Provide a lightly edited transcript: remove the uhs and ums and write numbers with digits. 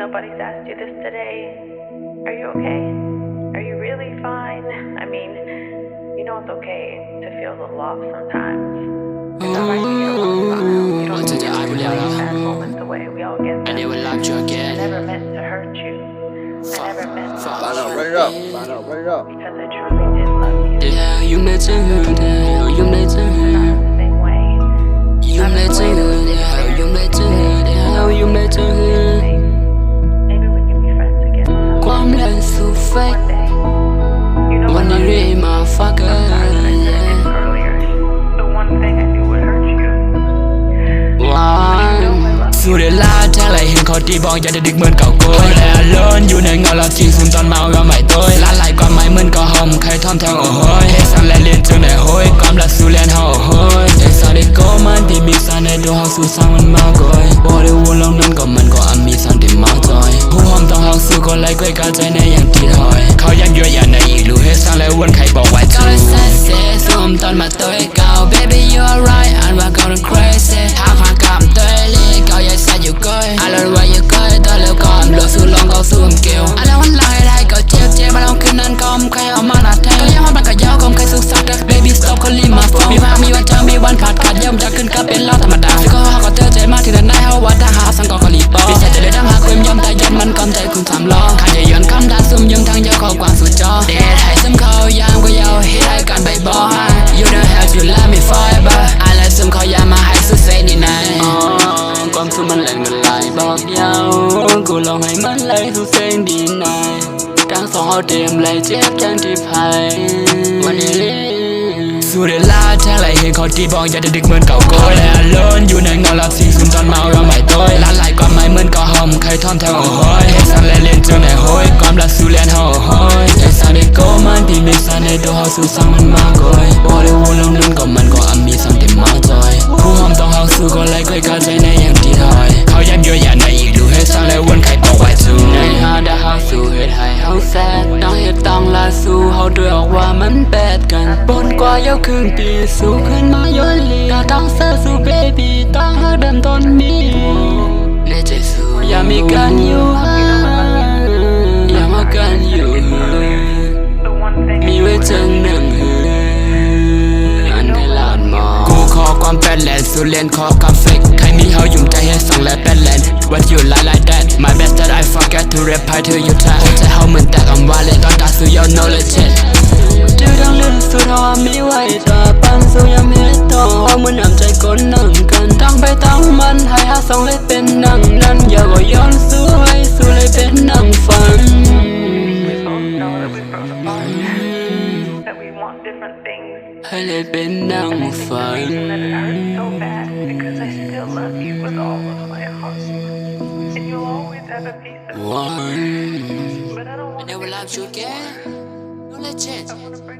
Nobody's asked you this today. Are you okay? Are you really fine? I mean, you know it's okay to feel the love sometimes. It's alright to get along smile. You don't need to take bad moments away. We all get them. I never meant to hurt you. I never meant to hurt you. Because I truly did love you. Yeah, you made it hurt. You made it hurt. The same way. You made it hurt. Yeah, you made it hurt. Yeah, you made it hurt. Maybe we can be friends again. ความเล่นสู่ fake One day. You know วัน what? นี้รีมา fucker Earlier, the one thing I knew would hurt you. ว้าวสู่เดลาแท้ไรเห็นเขาตีบอกอย่าได้ดึกเหมือนเก่าโกยแต่เลินอยู่ในเงาเราจริงซึมตอนเมาก็ไม่ตัวล้านไหลกว่าไม้เหมือนก็หอมใครทอมแทงโอ้โหยเฮสันและเรียนจึงได้โหยความรักสู่เรียนเฮาโอ้โหยเอกสารได้โกมันที่มีสารในดวงเฮาสู่สร้างมันมาก่อยบ่ได้วนลงนั้นก็มันก็มีสารที่มาจอยผู้หอมต้องเฮาสู่ก็ไล่ก้อยกาใจในอย่างที่ถอยเขายักยั่วยันในอีกรู้เฮสันและวนใครบอกไว้จูซูมตอนมาตัวเก่า baby you are right อ่านว่าเขา crazy หากความกล้ามตัวเล็กเขาอยากใส่อยู่ก้อย I love why you ก้อยตอนเร็วก่อนรู้สู่ลองเขาสู่เกี่ยวอะไรวันหลังให้ได้ก็เจ็บมาลองคืนนั้นก็ใครเอามาหน้าแทงก็ยังมันก็ยาวก็ใครสุขสักแต่ baby stop เขารีบมาฟ้องมีภาคมีวันเจอมีวันผ่านขาดย่อมจะขึ้นก็เป็นเรื่องธรรมดาก็หาก็เจอใจมาถึงนั้นได้เขาว่าถ้าหาสังก็รีบบอกดีใจจะได้ดังหาคุยยอมแต่ยันมันกำใจคุณสามล้อขันจะย้อนคำด่าซุ่มยังทางเยอะข้อกวางสุดจอเด็ดให้ซึมเขายามก็ยาวให้ได้กันใบบอ You don't have to love me forever อะไรซึมเขายามมาให้สุดเส้นนี่นายความสุขมันแหลงมันไหลบอกยาวกูลองให้มันไหลสุดเส้นดีนายทั้งสองเอาเตรียมไหลเจ็บจังที่ไพ่วันนี้สู่เดลาแท้ไรเห็นเขาตีบอกอย่าได้ดึกเหมือนเก่าโกยแต่เลินอยู่ในเงาเราจริงซึมตอนเมาเราไม่ตัวล้านไหลกว่าไม้เหมือนก็หอมใครทอมแทงโอ้โหยเฮสันและเรียนจึงได้โหยความรักสู่เรียนเฮาโอ้โหยเอกสารได้โกมันที่มีสารในดวงเฮาสู่สร้างมันมาก่อยบ่ได้วนลงนั้นก็มันก็มีสารที่มาจอยผู้หอมต้องเฮาสู่ก็ไล่ก้อยกาใจในอย่างที่ถอยเขายักยั่วยันในอีกดูเฮสันและวนใครบอกไว้จูในหาได้เฮาสู่เฮ็ดให้เฮาแซดต้องเฮ็ดต้องลาสู่เฮาด้วยออกว่ามันแปดกันบนกว่าเยาครึ่งปีสู่ขึ้นมาย้อนลีก็ต้องเซอร์สู่ baby ต้องหาเดิมต้นมีในใจสู่อย่ามีกันอยู่อย่ามากันอยู่ The one thing มีไว้จังหนึ่งอันให้ลานมองกูขอความเป็นแลนสู่เรียนขอความเฟกใครมีเฮายุ่งใจให้ส่งและเป็นแลน What you like that My best that I forget to reply to you time ใจเฮาเหมือนแต่คำว่าเล่นตอนตาสู่ your knowledge จื้อดังเลื่อนสู่ทอมีไว้ตาปันสู่ยามเฮ็ดต่อเหมือนน้ำใจคนนั่งกันตั้งไปตั้งมันให้หาส่งเลยเป็นนั่งนั้นอย่าก็ย้อนสู่ให้สู่เลยเป็นนั่งฝัน we both know that we've grown apart, that we want different things. ให้เลยเป็นนั่งฝัน And that it hurts so bad because I still love you with all of my heart. And you'll always have a piece of me. One But I don't want to never loved you again. Don't let it. I want to bring